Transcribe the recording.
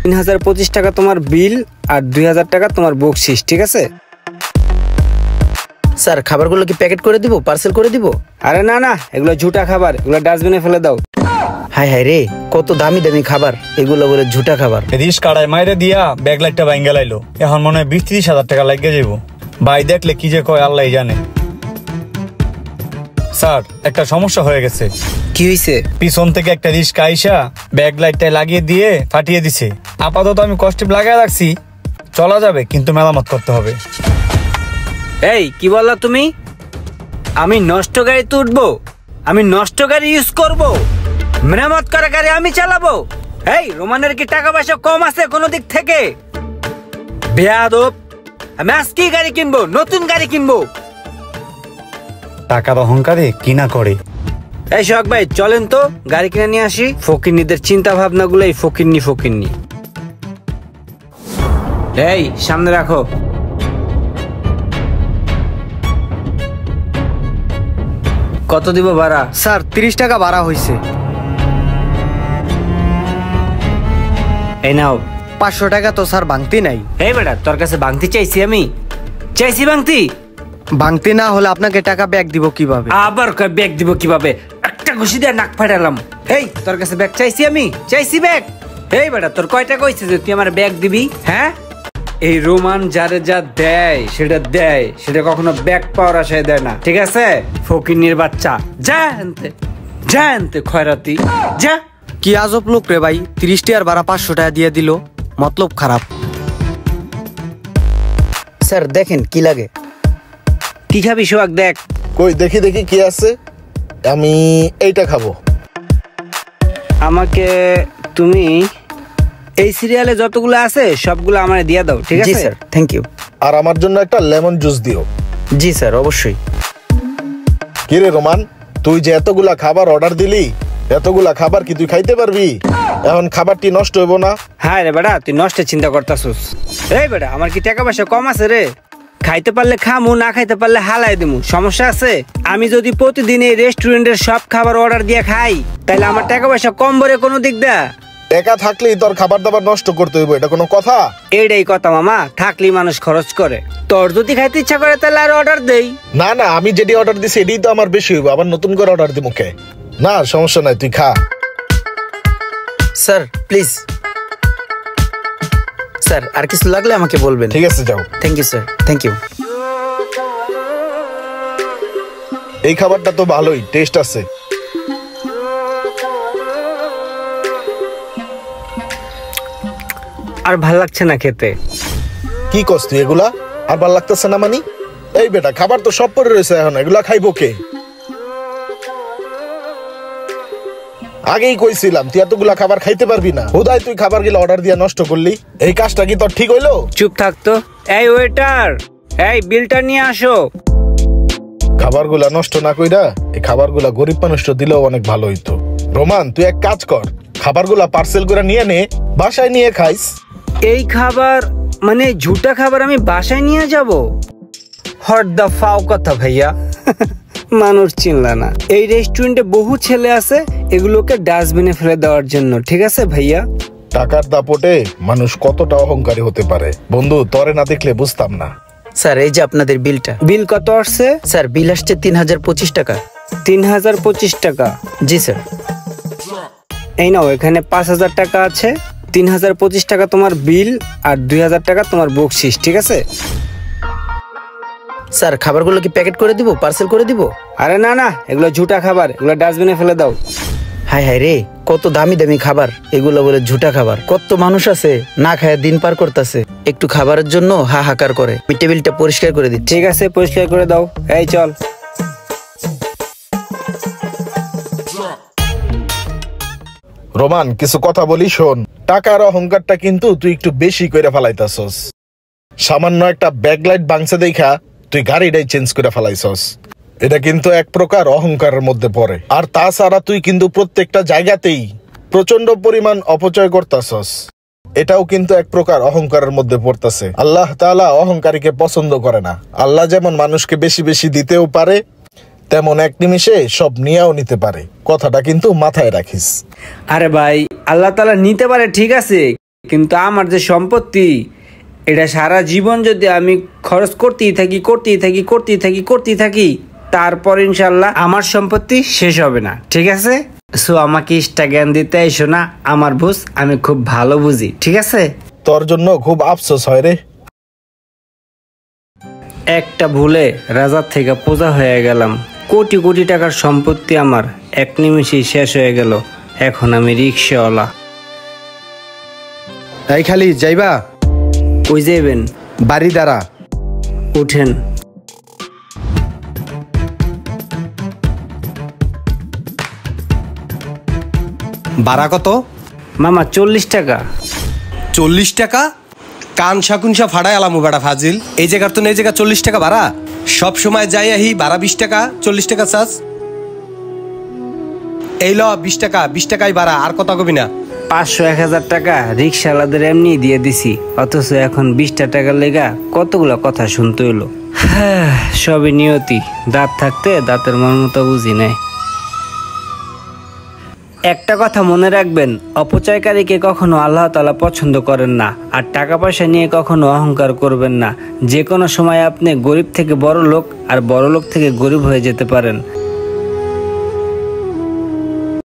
3025 টাকা তোমার বিল আর 2000 টাকা তোমার বকশিস, ঠিক আছে? স্যার খাবারগুলো কি প্যাকেট করে দিব, পার্সেল করে দিব? আরে না না, এগুলো ঝুটা খাবার, এগুলো ডাস্টবিনে ফেলে দাও। হায় হায় রে, কত দামি দামি খাবার, এগুলো বলে ঝুটা খাবার। রিস কাড়ায় মাইরে দিয়া ব্যাগ লাইটটা ভাঙ্গা লাইলো, এখন মনে হয় 20-30 হাজার টাকা লাগিয়ে যাবো। ভাই দেখলে কি যে কয় আল্লাহ জানে। স্যার একটা সমস্যা হয়ে গেছে। কি হয়েছে? পিছন থেকে একটা রিস্কা আইসা ব্যাগ লাইটটা লাগিয়ে দিয়ে ফাটিয়ে দিছে। আপাতত আমি কস্টিপ লাগাই রাখছি, চলা যাবে কিন্তু মেরামত করতে হবে। এই কি বললা তুমি? আমি নষ্ট গাড়িতে উঠবো? আমি নষ্ট গাড়ি ইউজ করব? মেরামত করা গাড়ি আমি চালাবো? এই রোমানের কি টাকা পয়সা কম আছে কোনো দিক থেকে? বেয়াদব, আমি আজকে গাড়ি কিনবো, নতুন গাড়ি কিনবো। টাকার অহংকারে কিনা করে। এই শখ ভাই চলেন তো গাড়ি কিনে নিয়ে আসি। ফকিন্নিদের চিন্তা ভাবনা গুলো এই ফকিন্নি। এই সামনে রাখো। কত দিব ভাড়া? স্যার 30 টাকা ভাড়া হয়েছে। এই নাও। 500 টাকা তো স্যার ভাঙতি নাই। এই বেটা, তোর কাছে ভাঙতি চাইছি? আমি চাইছি ভাঙতি? ভাঙতি না হলে আপনাকে টাকা ব্যাক দিব কিভাবে? আবার ব্যাগ দিব কিভাবে? একটা ঘুষি দিয়ে নাক ফাটালাম। এই তোর কাছে ব্যাগ চাইছি? আমি চাইছি ব্যাগ? এই বেটা, তোর কয়টা কইছে যে তুই আমার ব্যাগ দিবি? হ্যাঁ, এই রোমান যারে যা দেয় সেটা কখনো ব্যাগ পাওয়ার আশায় দেয় না, ঠিক আছে? ফকিন্নির বাচ্চা, যা আনতে খয়রাতি, যা। কি আজব লোক রে ভাই, 30 টাকার ভাড়া 500 টাকা দিয়ে দিল, মতলব খারাপ। স্যার দেখেন কি লাগে। কি খাবি সোহাগ? দেখ। কই দেখি কি আছে। আমি এইটা খাবো। আমাকে তুমি এই সিরিয়ালে যতগুলো আছে সবগুলো আমারে দিয়ে দাও, ঠিক জি আছে? Sir, thank you. আর আমার জন্য একটা লেমন জুস দিও। জি স্যার, অবশ্যই। কি রে রোমান, তুই যে এতগুলা খাবার অর্ডার দিলি, এতগুলা খাবার কি তুই খাইতে পারবি? এখন খাবারটি নষ্ট হইব না? হ্যাঁ রে বেটা, তুই নষ্টের চিন্তা করতাছিস। এই বেটা, আমার কি টাকা পয়সা কম আছে রে? খাইতে পারলে খামু, না খাইতে পারলে হালাই দিমু, সমস্যা আছে? আমি যদি প্রতিদিন এই রেস্টুরেন্টের সব খাবার অর্ডার দিয়ে খাই তাহলে আমার টাকা পয়সা কম বলে কোনো দিক দা? টাকা থাকলেই তোর খাবার দাবার নষ্ট করতে হইব, এটা কোনো কথা? এইটাই কথা মামা, থাকলেই মানুষ খরচ করে। তোর যদি খাইতে ইচ্ছা করে তাহলে আর অর্ডার দেই। না না, আমি যেটি অর্ডার দিছি এটাই তো আমার বেশি হইব, আবার নতুন করে অর্ডার দিমু কে? না সমস্যা নাই, তুই খা। Sir please. স্যার আর কিছু লাগলে আমাকে বলবেন। ঠিক আছে, যাও। Thank you sir, thank you. এই খাবারটা তো ভালোই টেস্ট আছে। আর ভাল লাগছে না খেতে। কি কস তুই এগুলা? আর ভাল লাগতেছে না মানি? এই বেটা, খাবার তো সব পড়ে রয়েছে, এখন এগুলা খাইবো কে? আগেই কইছিলাম তুই এতগুলা খাবার খাইতে পারবি না, হুদাই তুই খাবার গুলো অর্ডার দিয়ে নষ্ট করলি। এই কাজটা কি তোর ঠিক হইলো? চুপ থাকতো। এই ওয়েটার, এই বিলটা নিয়ে আসো। খাবারগুলা নষ্ট না কইরা এই খাবারগুলা গরিব মানুষটা দিলেও অনেক ভালো হইতো। রোমান, তুই এক কাজ কর, খাবারগুলা পার্সেল করে নিয়ে নে, বাসায় নিয়ে খাইস। এই খাবার মানে ঝুটা খাবার আমি বাসায় নিয়ে যাব? হট দা ফাও কথা ভাইয়া। মানুষ চিনলা না। এই রেস্টুরেন্টে বহু ছেলে আছে এগুলোকে ডাস্টবিনে ফেলে দেওয়ার জন্য, ঠিক আছে ভাইয়া? টাকার দাপটে মানুষ কতটা অহংকারী হতে পারে বন্ধু, তরে না দেখলে বুঝতাম না। স্যার এই যে আপনাদের বিলটা। বিল কত আসছে? স্যার বিল আসছে 3025 টাকা। 3025 টাকা? জি স্যার। এই নাও, এখানে 5000 টাকা আছে। 3025 টাকা তোমার বিল আর 2000 টাকা তোমার বকশিস, ঠিক আছে? স্যার খাবারগুলো কি প্যাকেট করে দিব, পার্সেল করে দিব? আরে না না, এগুলো ঝুটা খাবার, এগুলো ডাস্টবিনে ফেলে দাও। হায় হায় রে, কত দামি দামি খাবার, এগুলো বলে ঝুটা খাবার। কত মানুষ আছে না খায় দিন পার করতেছে, একটু খাবারের জন্য হাহাকার করে। আমি টেবিলটা পরিষ্কার করে দিচ্ছি। ঠিক আছে, পরিষ্কার করে দাও। এই চল। রোমান, কিছু কথা বলি শোন। টাকার অহংকারটা কিন্তু তুই একটু বেশি করে ফেলাইতাছস। সামান্য একটা ব্যাকলাইট ভাঙছে দেখা তুই গাড়িটাই চেঞ্জ করে ফেলাইছস। এটা কিন্তু এক প্রকার অহংকারের মধ্যে পড়ে। আর তাছাড়া তুই কিন্তু প্রত্যেকটা জায়গাতেই প্রচন্ড পরিমাণ অপচয় করতাছস, এটাও কিন্তু এক প্রকার অহংকারের মধ্যে পড়তেছে। আল্লাহ তাআলা অহংকারীকে পছন্দ করে না। আল্লাহ যেমন মানুষকে বেশি বেশি দিতেও পারে, তেমন এক নিমিষে সব নিয়েও নিতে পারে। কথাটা কিন্তু মাথায় রাখিস। আরে ভাই, আল্লাহ তাআলা নিতে পারে ঠিক আছে, কিন্তু আমার যে সম্পত্তি, এটা সারা জীবন যদি আমি খরচ করতেই থাকি, তারপর ইনশাল্লাহ আমার সম্পত্তি শেষ হবে না, ঠিক আছে? সো আমাকে ইষ্টা জ্ঞান দিতে এসো না, আমার বুঝ আমি খুব ভালো বুঝি, ঠিক আছে? তোর জন্য খুব আফসোস হয় রে। একটা ভুলে রাজার থেকে প্রজা হয়ে গেলাম। কোটি কোটি টাকার সম্পত্তি আমার এক নিমিষেই শেষ হয়ে গেল। এখন আমি রিক্সাওয়ালা। এই খালি যাইবা? কই যাইবেন? বাড়ি দ্বারা উঠেন। ভাড়া কত? মামা 40 টাকা। 40 টাকা? কান শাকুনসা ফাড়াই আলামু বেড়া ফাজিল। এই জায়গার তো এই জায়গা 40 টাকা ভাড়া। সব সময় যাই আহি ভাড়া 20 টাকা, 40 টাকা চার্জ। এই ল 20 টাকা, 20 টাকাই ভাড়া, আর কথা কবি না। 500-1000 টাকা রিক্সাওয়ালাদের এমনি দিয়ে দিছি, অথচ এখন 20 টাকার লেগা কতগুলো কথা শুনতে হইলো। সবই নিয়তি। দাঁত থাকতে দাঁতের মর্মতা বুঝি নাই। একটা কথা মনে রাখবেন, অপচয়কারীকে কখনো আল্লাহ তাআলা পছন্দ করেন না। আর টাকা পয়সা নিয়ে কখনো অহংকার করবেন না। যে কোনো সময় আপনি গরিব থেকে বড় লোক আর বড় লোক থেকে গরিব হয়ে যেতে পারেন।